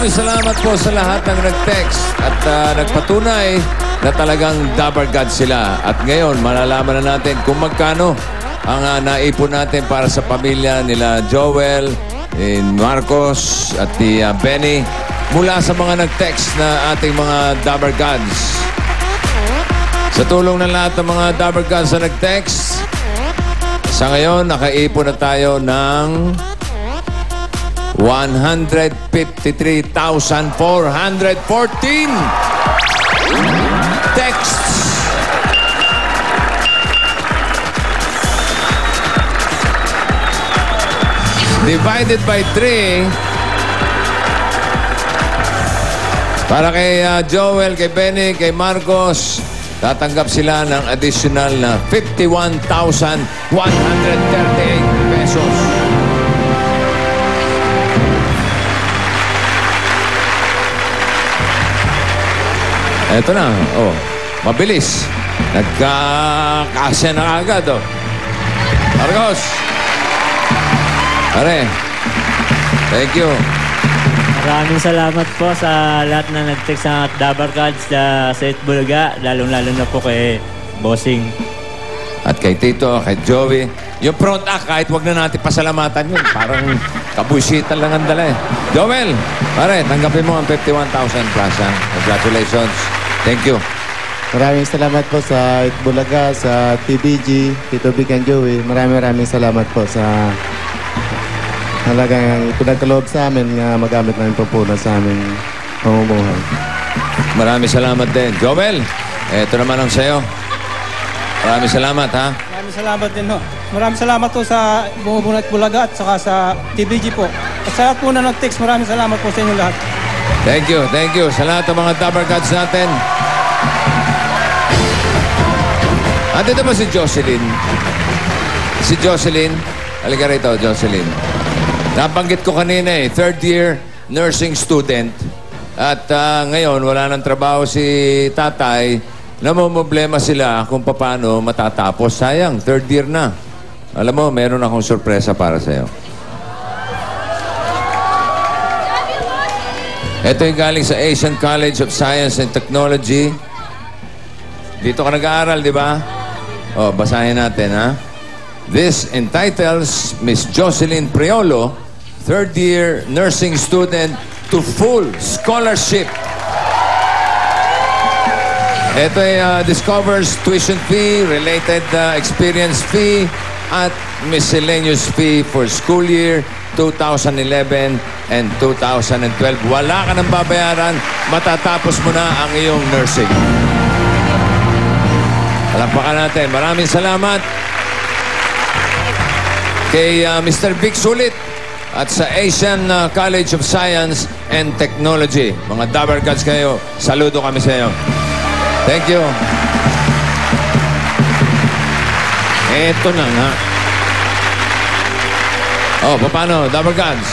Maraming salamat po sa lahat ng nag-text at nagpatunay na talagang Dabber Gods sila. At ngayon, malalaman na natin kung magkano ang naipon natin para sa pamilya nila Joel, Marcos at Benny mula sa mga nag-text na ating mga Dabber Gods. Sa tulong ng lahat ng mga Dabber Gods na nag-text, sa ngayon, nakaipon na tayo ng 153,414 texts. Divided by 3, para kay Joel, kay Benny, kay Marcos, tatanggap sila ng additional na 51,138 pesos. Eto na, oh, mabilis. Nagkakasya na agad, oh. Marcos! Pare, thank you. Maraming salamat po sa lahat na nag-text sa Dabber Gods sa Itbulaga, lalong-lalo na po kay Bossing. At kay Tito, kay Joey. Yung front act, kahit wag na natin pasalamatan yun. Parang kabusitan lang ang dala eh. Joel, pare, tanggapin mo ang 51,000 plus, ha? Congratulations. Thank you. Maraming salamat po sa Itbulaga, sa TBG, Tito Big and Joey. Maraming salamat po sa halagang pinagkaloob sa amin nga magamit namin pampunan sa aming pamumuhay. Maraming salamat din. Joel, eto naman ang sayo. Maraming salamat, ha? Maraming salamat din, ho. Maraming salamat po sa Bumubunat Bulaga at saka sa TBG po. At sa lahat po na nag-text, maraming salamat po sa inyo lahat. Thank you, thank you. Sa lahat ng mga Dabber Gods natin. Andito ba si Jocelyn? Si Jocelyn? Halika rito, Jocelyn. Nabanggit ko kanina eh, third year nursing student. At ngayon, wala nang trabaho si tatay. Namumblema sila kung paano matatapos. Sayang, third year na. Alam mo, meron akong sorpresa para sa'yo. Ito yung galing sa Asian College of Science and Technology. Dito ka nag-aaral, di ba? O, basahin natin, ha? This entitles Miss Jocelyn Priolo, third-year nursing student, to full scholarship. Ito ay discovers tuition fee, related experience fee, at miscellaneous fee for school year 2011 and 2012. Wala ka nang babayaran, matatapos mo na ang iyong nursing. Palampakan natin. Maraming salamat kay Mr. Vic Sulit at sa Asian College of Science and Technology. Mga Dabber Gods kayo, saludo kami sa iyo. Thank you. Eto na nga. Oh, paano, Dabber Gods?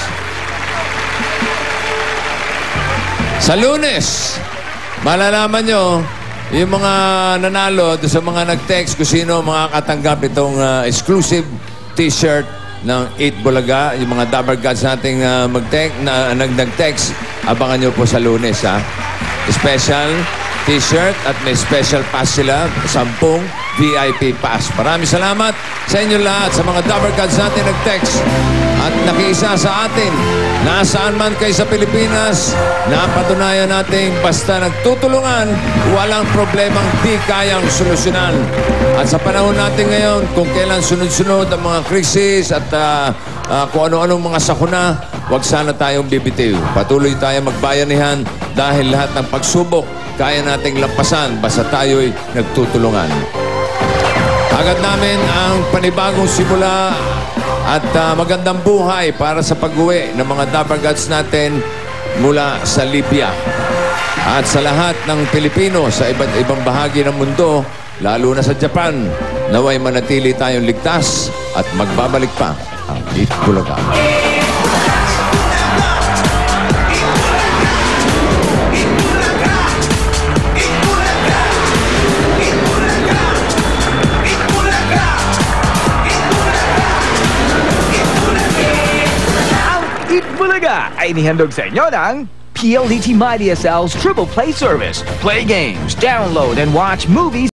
Sa Lunes, malalaman nyo yung mga nanalo sa mga nag-text kung sino makakatanggap itong exclusive t-shirt ng Itbulaga. Yung mga Dabber Gods nating nag-text, abangan nyo po sa Lunes, ha? Special t-shirt at may special pass sila, 10 VIP pass. Maraming salamat sa inyo lahat, sa mga Dabber Gods natin nag-text at nakiisa sa atin. Nasaan man kayo sa Pilipinas, napatunayan natin basta nagtutulungan, walang problemang di kayang solusyonan. At sa panahon natin ngayon, kung kailan sunod-sunod ang mga krisis at kung ano-anong mga sakuna, huwag sana tayong bibitiw. Patuloy tayong magbayanihan dahil lahat ng pagsubok kaya nating lampasan basta tayo'y nagtutulungan. Agad namin ang panibagong simula at magandang buhay para sa pag-uwi ng mga Dabber Gods natin mula sa Libya. At sa lahat ng Pilipino sa iba't ibang bahagi ng mundo, lalo na sa Japan, naway manatili tayong ligtas at magbabalik pa ang Itbulaga. Itbulaga ay inihandog sa inyo ng PLDT MyDSL's Triple Play service. Play games, download, and watch movies